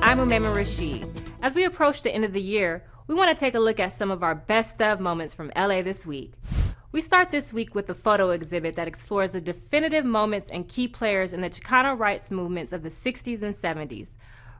I'm Umaima Rashid. As we approach the end of the year, we want to take a look at some of our best of moments from LA this week. We start this week with a photo exhibit that explores the definitive moments and key players in the Chicano rights movements of the 60s and 70s.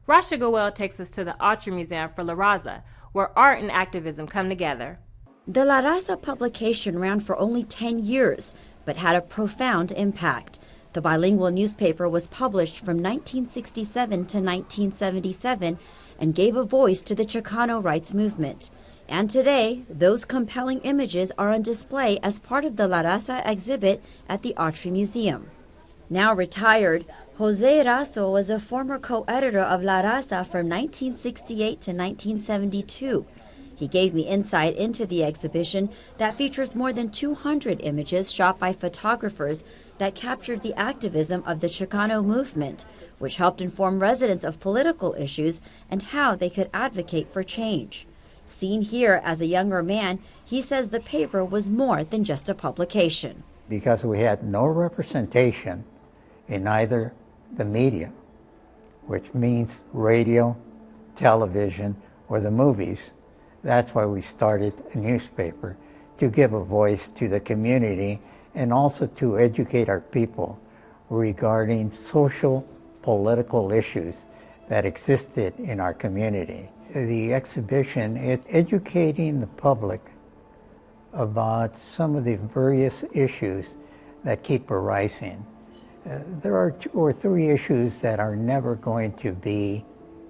Rasha Goel takes us to the Autry Museum for La Raza, where art and activism come together. The La Raza publication ran for only 10 years, but had a profound impact. The bilingual newspaper was published from 1967 to 1977 and gave a voice to the Chicano rights movement. And today, those compelling images are on display as part of the La Raza exhibit at the Autry Museum. Now retired, Jose Razo was a former co-editor of La Raza from 1968 to 1972. He gave me insight into the exhibition that features more than 200 images shot by photographers that captured the activism of the Chicano movement, which helped inform residents of political issues and how they could advocate for change. Seen here as a younger man, he says the paper was more than just a publication. Because we had no representation in either the media, which means radio, television, or the movies. That's why we started a newspaper, to give a voice to the community and also to educate our people regarding social, political issues that existed in our community. The exhibition is educating the public about some of the various issues that keep arising. There are 2 or 3 issues that are never going to be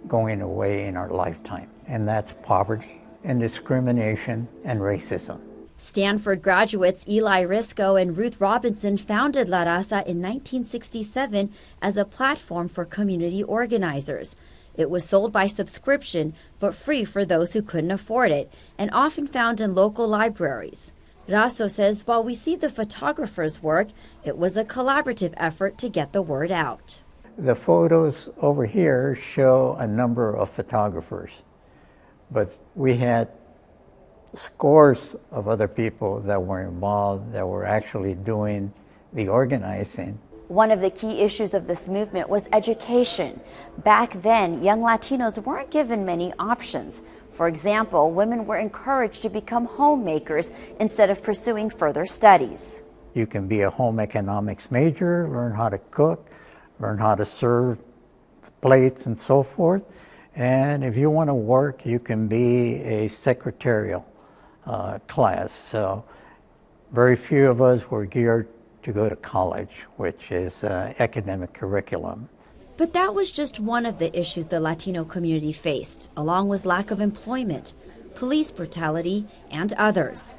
going away in our lifetime, and that's poverty and discrimination and racism. Stanford graduates Eli Risco and Ruth Robinson founded La Raza in 1967 as a platform for community organizers. It was sold by subscription, but free for those who couldn't afford it, and often found in local libraries. Razo says while we see the photographers' work, it was a collaborative effort to get the word out. The photos over here show a number of photographers, but we had scores of other people that were involved, that were actually doing the organizing. One of the key issues of this movement was education. Back then, young Latinos weren't given many options. For example, women were encouraged to become homemakers instead of pursuing further studies. You can be a home economics major, learn how to cook, learn how to serve plates and so forth. And if you want to work, you can be a secretarial class. So very few of us were geared to go to college, which is academic curriculum. But that was just one of the issues the Latino community faced, along with lack of employment, police brutality, and others.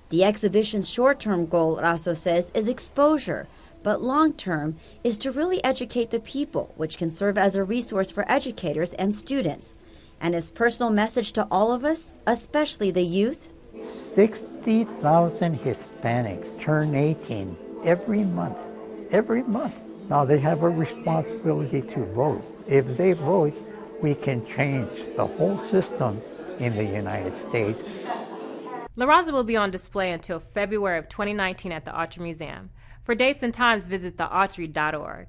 The exhibition's short-term goal, Razo says, is exposure, but long-term is to really educate the people, which can serve as a resource for educators and students. And his personal message to all of us, especially the youth: 60,000 Hispanics turn 18 every month. Every month. Now they have a responsibility to vote. If they vote, we can change the whole system in the United States. La Raza will be on display until February of 2019 at the Autry Museum. For dates and times, visit theautry.org.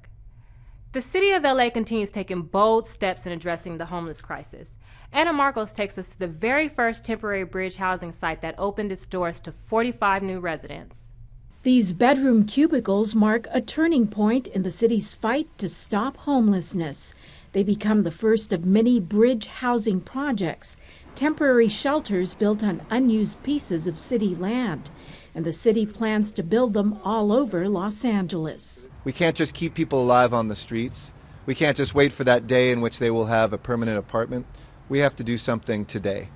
The city of LA continues taking bold steps in addressing the homeless crisis. Anna Marcos takes us to the very first temporary bridge housing site that opened its doors to 45 new residents. These bedroom cubicles mark a turning point in the city's fight to stop homelessness. They become the first of many bridge housing projects, temporary shelters built on unused pieces of city land. And the city plans to build them all over Los Angeles. We can't just keep people alive on the streets. We can't just wait for that day in which they will have a permanent apartment. We have to do something today.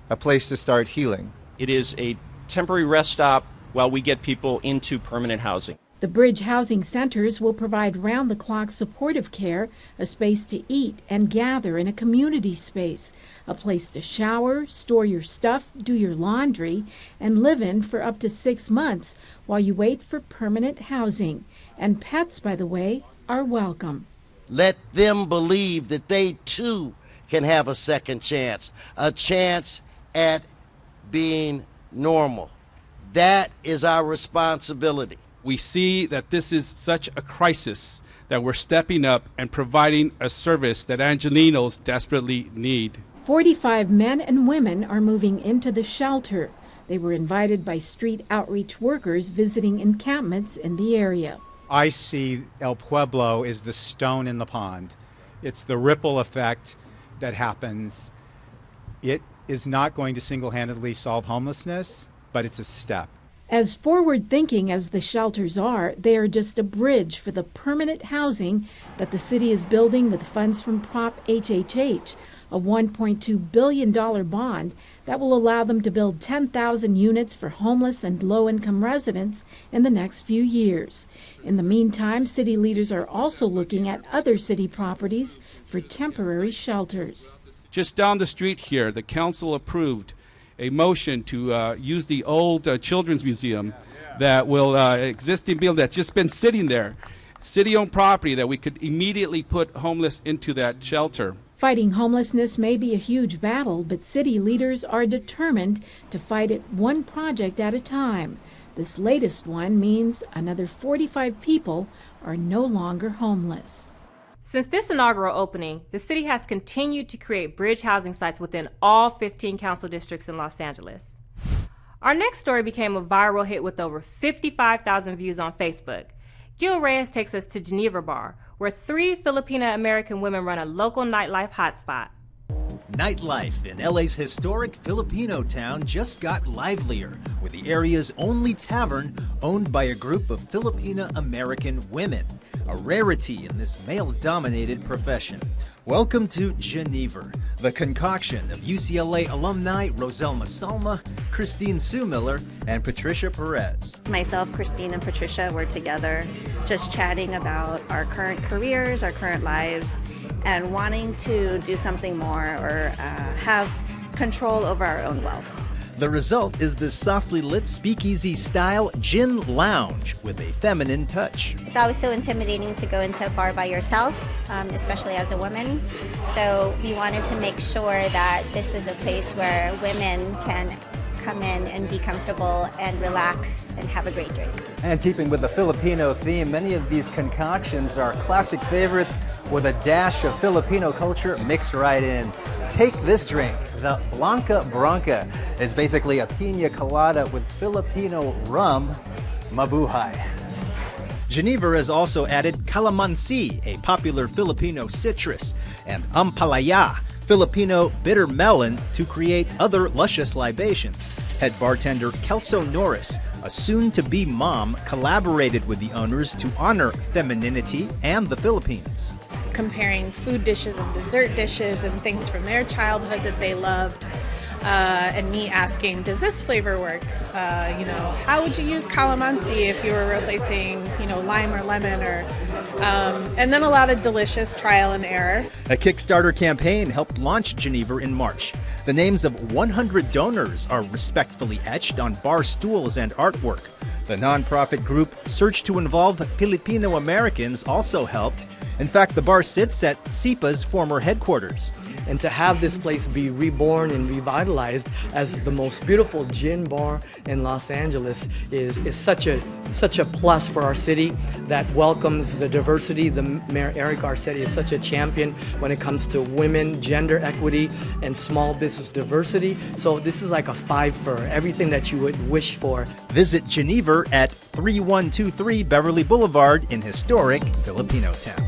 A place to start healing. It is a temporary rest stop while we get people into permanent housing. The bridge housing centers will provide round-the-clock supportive care, a space to eat and gather in a community space, a place to shower, store your stuff, do your laundry, and live in for up to 6 months while you wait for permanent housing. And pets, by the way, are welcome. Let them believe that they too can have a second chance, a chance at being normal. That is our responsibility. We see that this is such a crisis that we're stepping up and providing a service that Angelinos desperately need. 45 men and women are moving into the shelter. They were invited by street outreach workers visiting encampments in the area. I see El Pueblo as the stone in the pond. It's the ripple effect that happens. It is not going to single-handedly solve homelessness, but it's a step. As forward-thinking as the shelters are, they are just a bridge for the permanent housing that the city is building with funds from Prop HHH, a $1.2 billion bond that will allow them to build 10,000 units for homeless and low-income residents in the next few years. In the meantime, city leaders are also looking at other city properties for temporary shelters. Just down the street here, the council approved a motion to use the old children's museum that will existing building that's just been sitting there, city-owned property that we could immediately put homeless into that shelter. Fighting homelessness may be a huge battle, but city leaders are determined to fight it one project at a time. This latest one means another 45 people are no longer homeless. Since this inaugural opening, the city has continued to create bridge housing sites within all 15 council districts in Los Angeles. Our next story became a viral hit with over 55,000 views on Facebook. Gil Reyes takes us to Geneva Bar, where 3 Filipino-American women run a local nightlife hotspot. Nightlife in LA's historic Filipinotown just got livelier with the area's only tavern owned by a group of Filipino-American women, a rarity in this male-dominated profession. Welcome to Genever, the concoction of UCLA alumni Roselma Salma, Christine Sumiller, and Patricia Perez. Myself, Christine, and Patricia were together just chatting about our current careers, our current lives, and wanting to do something more or have control over our own wealth. The result is this softly lit speakeasy-style gin lounge with a feminine touch. It's always so intimidating to go into a bar by yourself, especially as a woman. So we wanted to make sure that this was a place where women can come in and be comfortable and relax and have a great drink. And keeping with the Filipino theme, many of these concoctions are classic favorites with a dash of Filipino culture mixed right in. Take this drink, the Blanca Branca. It's basically a piña colada with Filipino rum. Mabuhay. Genever has also added calamansi, a popular Filipino citrus, and ampalaya, Filipino bitter melon, to create other luscious libations. Head bartender Kelso Norris, a soon-to-be mom, collaborated with the owners to honor femininity and the Philippines. Comparing food dishes and dessert dishes and things from their childhood that they loved, and me asking, does this flavor work? How would you use calamansi if you were replacing, lime or lemon, or and then a lot of delicious trial and error. A Kickstarter campaign helped launch Genever in March. The names of 100 donors are respectfully etched on bar stools and artwork. The nonprofit group Search to Involve Filipino Americans also helped. In fact, the bar sits at SIPA's former headquarters. And to have this place be reborn and revitalized as the most beautiful gin bar in Los Angeles is such a plus for our city that welcomes the diversity. The Mayor Eric Garcetti is such a champion when it comes to women, gender equity, and small business diversity. So this is like a 5 for everything that you would wish for. Visit Genever at 3123 Beverly Boulevard in historic Filipinotown.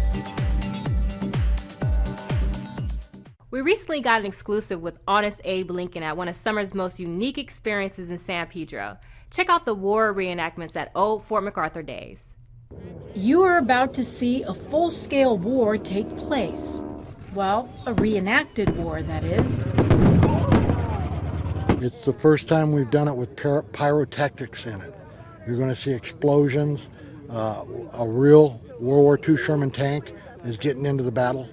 We recently got an exclusive with Honest Abe Lincoln at one of summer's most unique experiences in San Pedro. Check out the war reenactments at old Fort MacArthur days. You are about to see a full-scale war take place. Well, a reenacted war, that is. It's the first time we've done it with pyrotechnics in it. You're going to see explosions. A real World War II Sherman tank is getting into the battle.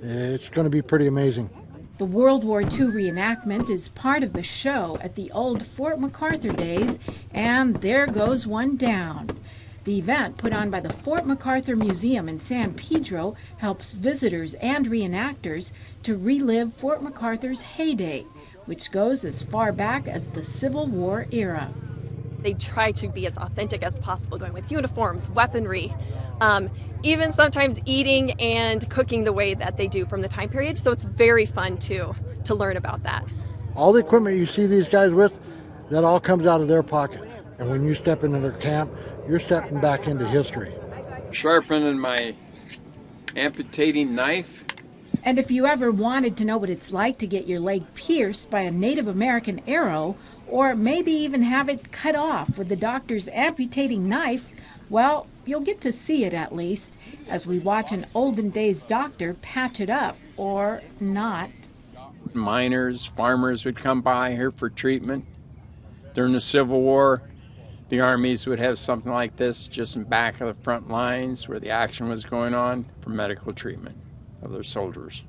It's going to be pretty amazing. The World War II reenactment is part of the show at the old Fort MacArthur days, and there goes one down. The event, put on by the Fort MacArthur Museum in San Pedro, helps visitors and reenactors to relive Fort MacArthur's heyday, which goes as far back as the Civil War era. They try to be as authentic as possible, going with uniforms, weaponry, even sometimes eating and cooking the way that they do from the time period. So it's very fun to learn about that. All the equipment you see these guys with, that all comes out of their pocket. And when you step into their camp, you're stepping back into history. Sharpening my amputating knife. And if you ever wanted to know what it's like to get your leg pierced by a Native American arrow, or maybe even have it cut off with the doctor's amputating knife, well, you'll get to see it at least, as we watch an olden days doctor patch it up, or not. Miners, farmers would come by here for treatment. During the Civil War, the armies would have something like this just in back of the front lines where the action was going on for medical treatment of their soldiers.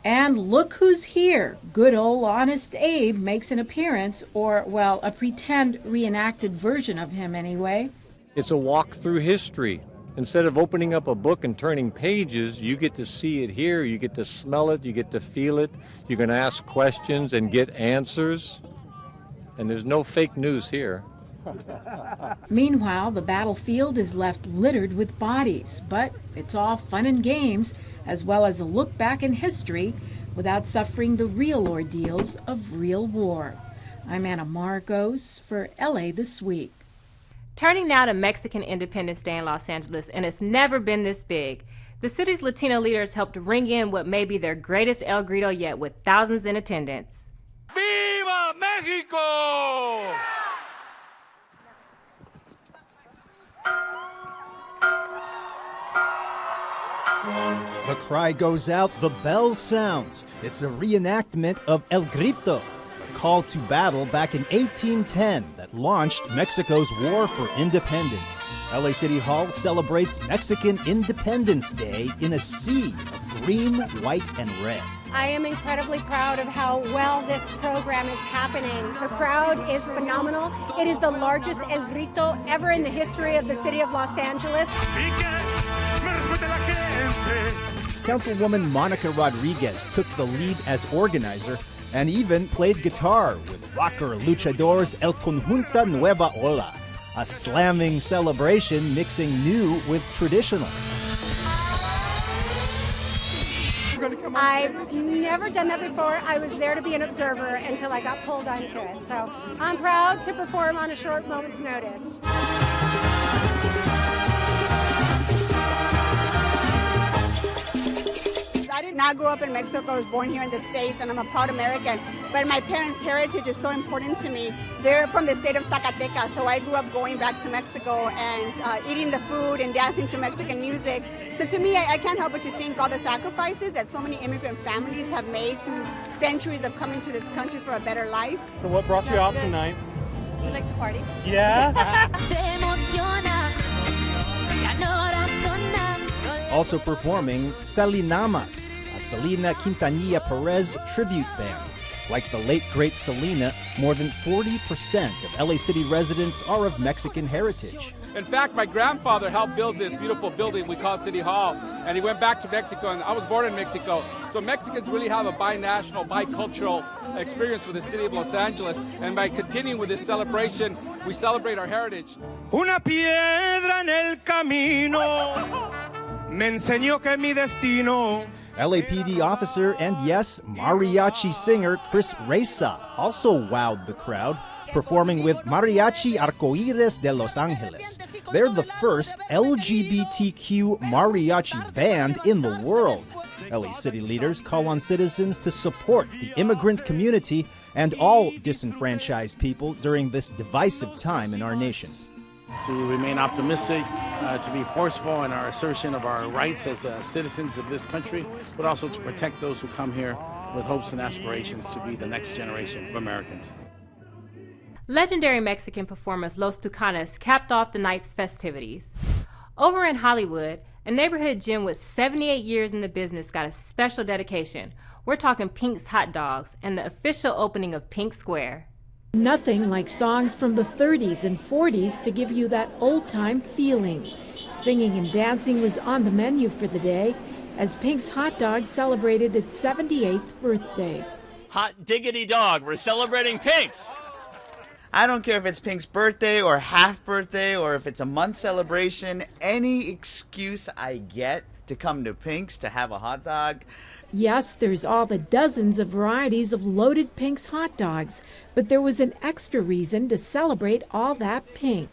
And look who's here. Good old Honest Abe makes an appearance, or, well, a pretend reenacted version of him anyway. It's a walk through history. Instead of opening up a book and turning pages, you get to see it here, you get to smell it, you get to feel it, you can ask questions and get answers. And there's no fake news here. Meanwhile, the battlefield is left littered with bodies, but it's all fun and games, as well as a look back in history without suffering the real ordeals of real war. I'm Anna Marcos for LA This Week. Turning now to Mexican Independence Day in Los Angeles, and it's never been this big. The city's Latino leaders helped ring in what may be their greatest El Grito yet, with thousands in attendance. ¡Viva México! The cry goes out, the bell sounds. It's a reenactment of El Grito, a call to battle back in 1810 that launched Mexico's War for Independence. LA City Hall celebrates Mexican Independence Day in a sea of green, white, and red. I am incredibly proud of how well this program is happening. The crowd is phenomenal. It is the largest El Grito ever in the history of the city of Los Angeles. Councilwoman Monica Rodriguez took the lead as organizer and even played guitar with rocker luchadors El Conjunta Nueva Ola, a slamming celebration mixing new with traditional. I've never done that before. I was there to be an observer until I got pulled onto it. So I'm proud to perform on a short moment's notice. I did not grow up in Mexico. I was born here in the States, and I'm a proud American. But my parents' heritage is so important to me. They're from the state of Zacatecas, so I grew up going back to Mexico and eating the food and dancing to Mexican music. So to me, I can't help but to think all the sacrifices that so many immigrant families have made through centuries of coming to this country for a better life. So what brought you out tonight? We like to party. Yeah? Also performing Salinamas, a Selena Quintanilla Perez tribute band. Like the late, great Selena, more than 40% of LA City residents are of Mexican heritage. In fact, my grandfather helped build this beautiful building we call City Hall, and he went back to Mexico, and I was born in Mexico. So Mexicans really have a binational, bicultural experience with the city of Los Angeles, and by continuing with this celebration, we celebrate our heritage. Una piedra en el camino me enseñó que mi destino. LAPD officer and, yes, mariachi singer Chris Raza also wowed the crowd, performing with Mariachi Arcoíris de Los Angeles. They're the first LGBTQ mariachi band in the world. LA City leaders call on citizens to support the immigrant community and all disenfranchised people during this divisive time in our nation. To remain optimistic, to be forceful in our assertion of our rights as citizens of this country, but also to protect those who come here with hopes and aspirations to be the next generation of Americans. Legendary Mexican performers Los Tucanes capped off the night's festivities. Over in Hollywood, a neighborhood gym with 78 years in the business got a special dedication. We're talking Pink's Hot Dogs and the official opening of Pink Square. Nothing like songs from the 30s and 40s to give you that old-time feeling. Singing and dancing was on the menu for the day as Pink's Hot Dogs celebrated its 78th birthday. Hot diggity dog, we're celebrating Pink's. I don't care if it's Pink's birthday or half birthday or if it's a month celebration, any excuse I get to come to Pink's to have a hot dog. Yes, there's all the dozens of varieties of loaded Pink's hot dogs, but there was an extra reason to celebrate all that pink.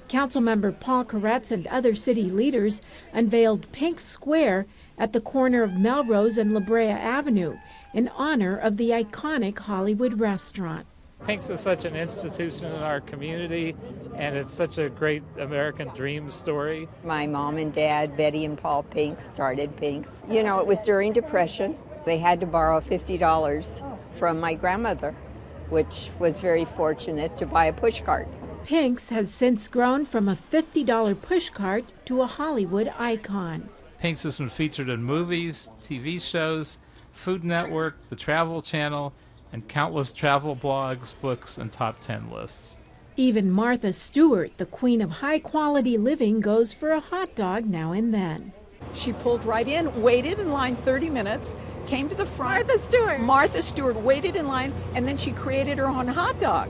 Councilmember Paul Koretz and other city leaders unveiled Pink Square at the corner of Melrose and La Brea Avenue in honor of the iconic Hollywood restaurant. Pink's is such an institution in our community, and it's such a great American dream story. My mom and dad, Betty and Paul Pink, started Pink's. You know, it was during Depression. They had to borrow $50 from my grandmother, which was very fortunate to buy a pushcart. Pink's has since grown from a $50 pushcart to a Hollywood icon. Pink's has been featured in movies, TV shows, Food Network, the Travel Channel, and countless travel blogs, books, and top 10 lists. Even Martha Stewart, the queen of high-quality living, goes for a hot dog now and then. She pulled right in, waited in line 30 minutes, came to the front. Martha Stewart waited in line, and then she created her own hot dog.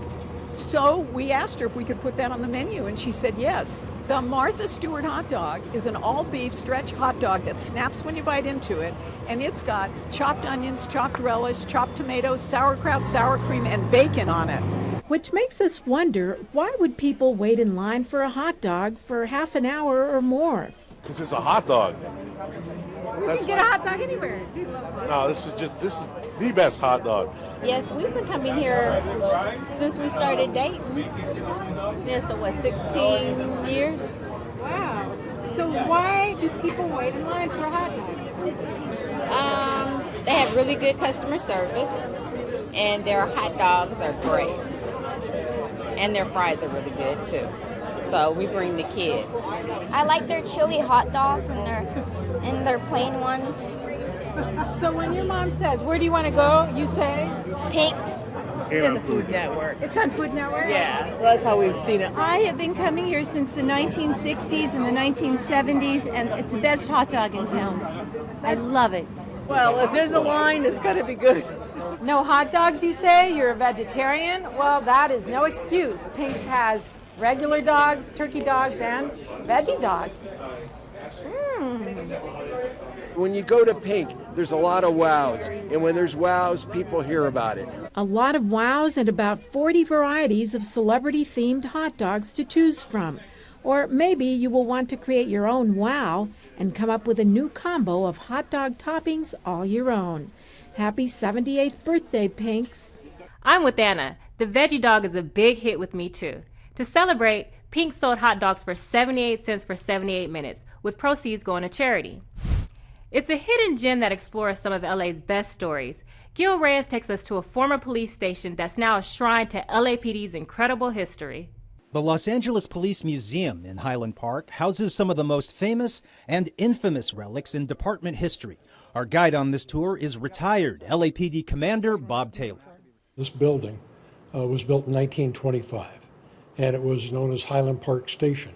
So we asked her if we could put that on the menu, and she said yes. The Martha Stewart hot dog is an all-beef stretch hot dog that snaps when you bite into it, and it's got chopped onions, chopped relish, chopped tomatoes, sauerkraut, sour cream, and bacon on it. Which makes us wonder, why would people wait in line for a hot dog for half an hour or more? This is a hot dog. You can get a hot dog anywhere. No, this is the best hot dog. Yes, we've been coming here since we started dating. Yeah, so what, 16 years? Wow. So why do people wait in line for a hot dog? They have really good customer service, and their hot dogs are great. And their fries are really good too. So we bring the kids. I like their chili hot dogs and their plain ones. So when your mom says, where do you want to go, you say? Pink's. In the Food Network. It's on Food Network? Yeah, so that's how we've seen it. I have been coming here since the 1960s and the 1970s, and it's the best hot dog in town. I love it. Well, if there's a line, it's got to be good. No hot dogs, you say? You're a vegetarian? Well, that is no excuse. Pink's has regular dogs, turkey dogs, and veggie dogs. When you go to Pink, there's a lot of wows, and when there's wows, people hear about it. A lot of wows and about 40 varieties of celebrity-themed hot dogs to choose from. Or maybe you will want to create your own wow and come up with a new combo of hot dog toppings all your own. Happy 78th birthday, Pinks. I'm with Anna. The veggie dog is a big hit with me, too. To celebrate, Pink sold hot dogs for 78 cents for 78 minutes, with proceeds going to charity. It's a hidden gem that explores some of LA's best stories. Gil Reyes takes us to a former police station that's now a shrine to LAPD's incredible history. The Los Angeles Police Museum in Highland Park houses some of the most famous and infamous relics in department history. Our guide on this tour is retired LAPD Commander Bob Taylor. This building was built in 1925, and it was known as Highland Park Station.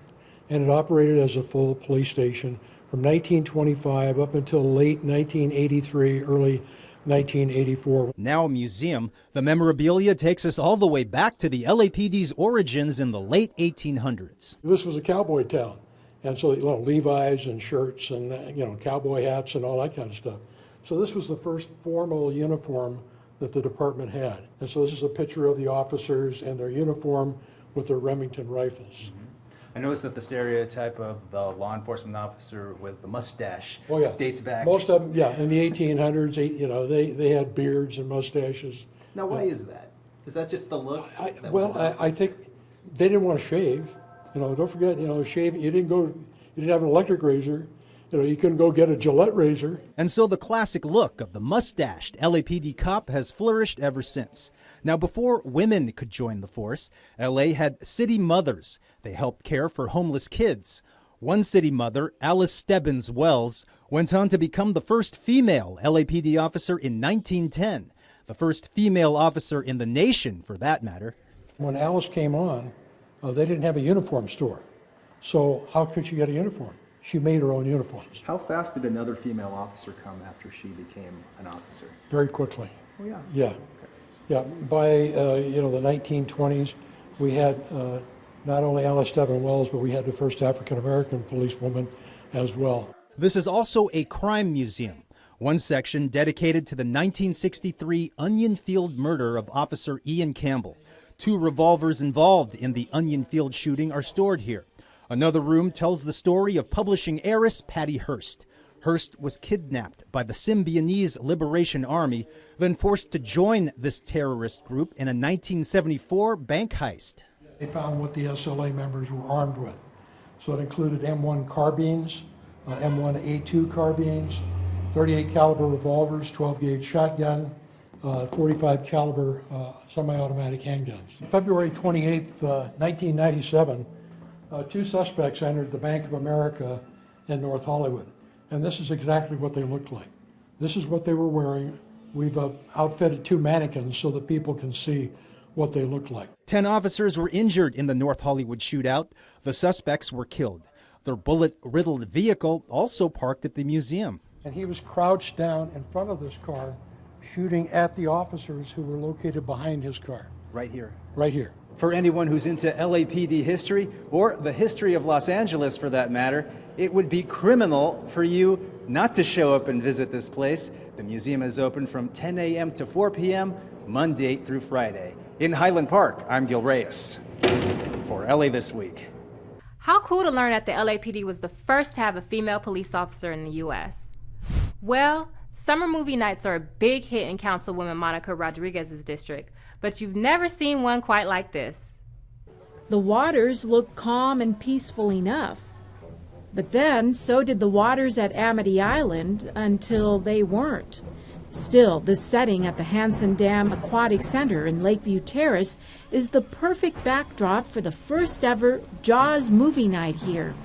And it operated as a full police station from 1925 up until late 1983, early 1984. Now a museum, the memorabilia takes us all the way back to the LAPD's origins in the late 1800s. This was a cowboy town, and so Levi's and shirts and cowboy hats and all that kind of stuff. So this was the first formal uniform that the department had. And so this is a picture of the officers and their uniform with their Remington rifles. I noticed that the stereotype of the law enforcement officer with the mustache dates back. Most of them, in the 1800s, they had beards and mustaches. Now, why is that? Is that just the look? I think they didn't want to shave. Don't forget, shave. You didn't have an electric razor. You couldn't go get a Gillette razor. And so the classic look of the mustached LAPD cop has flourished ever since. Now, before women could join the force, LA had city mothers. They helped care for homeless kids. One city mother, Alice Stebbins Wells, went on to become the first female LAPD officer in 1910, the first female officer in the nation, for that matter. When Alice came on, they didn't have a uniform store. So how could she get a uniform? She made her own uniforms. How fast did another female officer come after she became an officer? Very quickly. Oh, yeah. Yeah. Yeah. By the 1920s, We had not only Alice Devon Wells, but we had the first African-American policewoman as well. This is also a crime museum, one section dedicated to the 1963 Onion Field murder of Officer Ian Campbell. 2 revolvers involved in the Onion Field shooting are stored here. Another room tells the story of publishing heiress Patty Hearst. Hearst was kidnapped by the Symbionese Liberation Army, then forced to join this terrorist group in a 1974 bank heist. They found what the SLA members were armed with. So it included M1 carbines, M1A2 carbines, 38 caliber revolvers, 12 gauge shotgun, 45 caliber semi-automatic handguns. February 28th, 1997, 2 suspects entered the Bank of America in North Hollywood. And this is exactly what they looked like. This is what they were wearing. We've outfitted 2 mannequins so that people can see what they look like. 10 officers were injured in the North Hollywood shootout. The suspects were killed. Their bullet-riddled vehicle also parked at the museum. And he was crouched down in front of this car, shooting at the officers who were located behind his car. Right here. Right here. For anyone who's into LAPD history, or the history of Los Angeles for that matter, it would be criminal for you not to show up and visit this place. The museum is open from 10 a.m. to 4 p.m., Monday through Friday. In Highland Park, I'm Gil Reyes for LA This Week. How cool to learn that the LAPD was the first to have a female police officer in the U.S. Well, summer movie nights are a big hit in Councilwoman Monica Rodriguez's district, but you've never seen one quite like this. The waters look calm and peaceful enough. But then, so did the waters at Amity Island until they weren't. Still, the setting at the Hansen Dam Aquatic Center in Lakeview Terrace is the perfect backdrop for the first ever Jaws movie night here.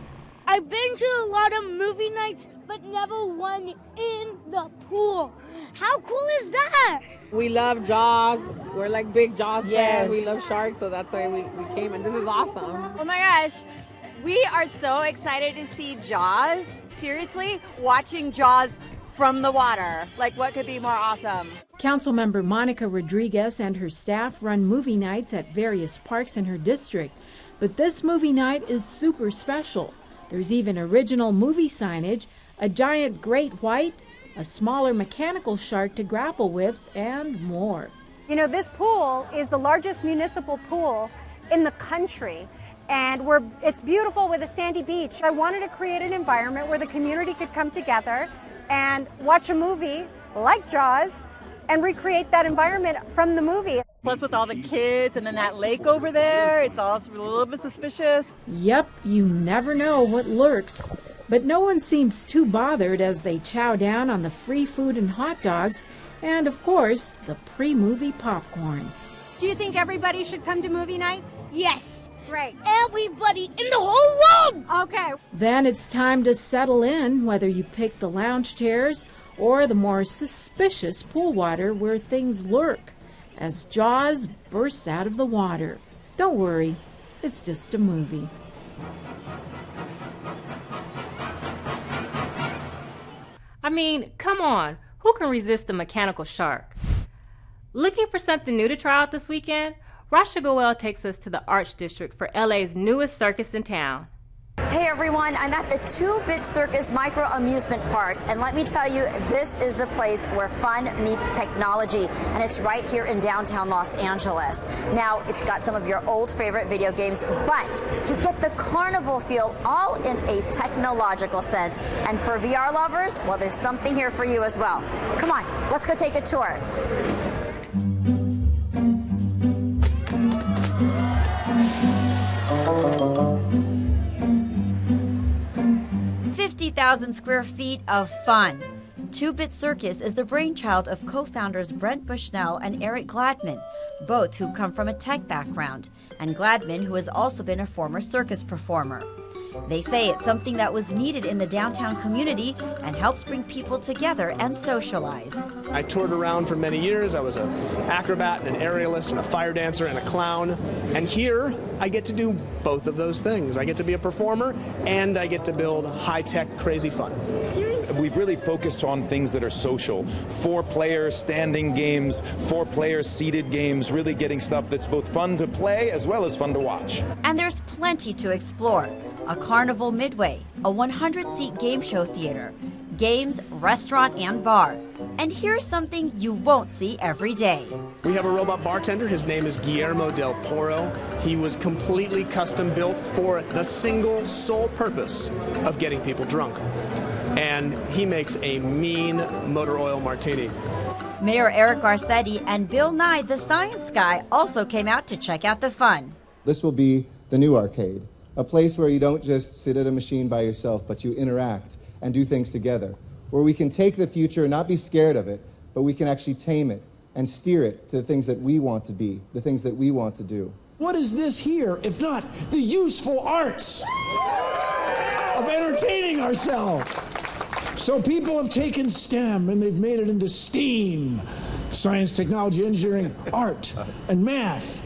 I've been to a lot of movie nights, but never one in the pool. How cool is that? We love Jaws. We're like big Jaws Yes. fans. We love sharks, so that's why we came, and this is awesome. Oh my gosh, we are so excited to see Jaws. Seriously, watching Jaws from the water. Like, what could be more awesome? Councilmember Monica Rodriguez and her staff run movie nights at various parks in her district. But this movie night is super special. There's even original movie signage, a giant great white, a smaller mechanical shark to grapple with, and more. You know, this pool is the largest municipal pool in the country, and it's beautiful with a sandy beach. I wanted to create an environment where the community could come together and watch a movie like Jaws and recreate that environment from the movie. Plus with all the kids and then that lake over there, it's all a little bit suspicious. Yep, you never know what lurks. But no one seems too bothered as they chow down on the free food and hot dogs and, of course, the pre-movie popcorn. Do you think everybody should come to movie nights? Yes. Great. Everybody in the whole world. Okay. Then it's time to settle in, whether you pick the lounge chairs or the more suspicious pool water where things lurk as Jaws bursts out of the water. Don't worry, it's just a movie. I mean, come on, who can resist the mechanical shark? Looking for something new to try out this weekend? Rasha Goel takes us to the Arts District for LA's newest circus in town. Hey everyone, I'm at the Bit Circus Micro Amusement Park, and let me tell you, this is a place where fun meets technology, and it's right here in downtown Los Angeles. Now, it's got some of your old favorite video games, but you get the carnival feel all in a technological sense. And for VR lovers, well, there's something here for you as well. Come on, let's go take a tour. $50,000 square feet of fun. Bit Circus is the brainchild of co-founders Brent Bushnell and Eric Gladman, both who come from a tech background, and Gladman, who has also been a former circus performer. They say it's something that was needed in the downtown community and helps bring people together and socialize. I toured around for many years. I was an acrobat and an aerialist and a fire dancer and a clown. And here I get to do both of those things. I get to be a performer and I get to build high-tech, crazy fun. Seriously? we've really focused on things that are social. 4-player standing games, 4-player seated games, really getting stuff that's both fun to play as well as fun to watch. And there's plenty to explore. A carnival midway, a 100-seat game show theater, games, restaurant, and bar. And here's something you won't see every day. We have a robot bartender. His name is Guillermo del Toro. He was completely custom built for the single sole purpose of getting people drunk. And he makes a mean motor oil martini. Mayor Eric Garcetti and Bill Nye, the science guy, also came out to check out the fun. This will be the new arcade, a place where you don't just sit at a machine by yourself, but you interact and do things together, where we can take the future and not be scared of it, but we can actually tame it and steer it to the things that we want to be, the things that we want to do. What is this here, if not the useful arts of entertaining ourselves? So people have taken STEM and they've made it into STEAM, science, technology, engineering, art, and math.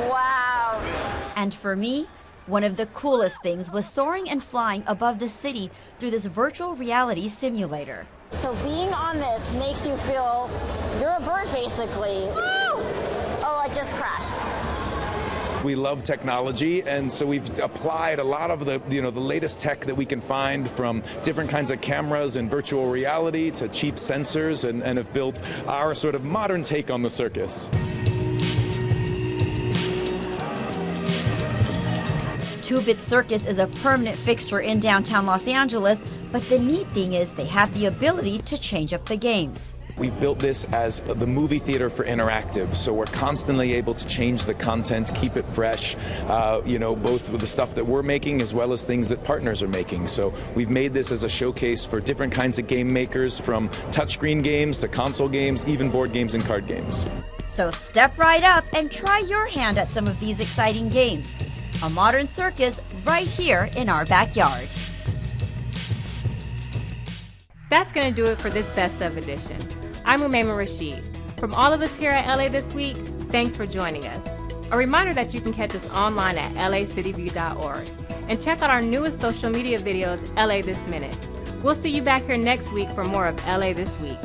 Wow. And for me, one of the coolest things was soaring and flying above the city through this virtual reality simulator. So being on this makes you feel you're a bird, basically. Woo! Oh, I just crashed. We love technology, and so we've applied a lot of the latest tech that we can find, from different kinds of cameras and virtual reality to cheap sensors, and have built our sort of modern take on the circus. 2-Bit Circus is a permanent fixture in downtown Los Angeles, but the neat thing is they have the ability to change up the games. We've built this as the movie theater for interactive, so we're constantly able to change the content, keep it fresh, both with the stuff that we're making as well as things that partners are making. So we've made this as a showcase for different kinds of game makers, from touchscreen games to console games, even board games and card games. So step right up and try your hand at some of these exciting games. A modern circus right here in our backyard. That's going to do it for this Best Of edition. I'm Umaima Rashid. From all of us here at LA This Week, thanks for joining us. A reminder that you can catch us online at lacityview.org and check out our newest social media videos, LA This Minute. We'll see you back here next week for more of LA This Week.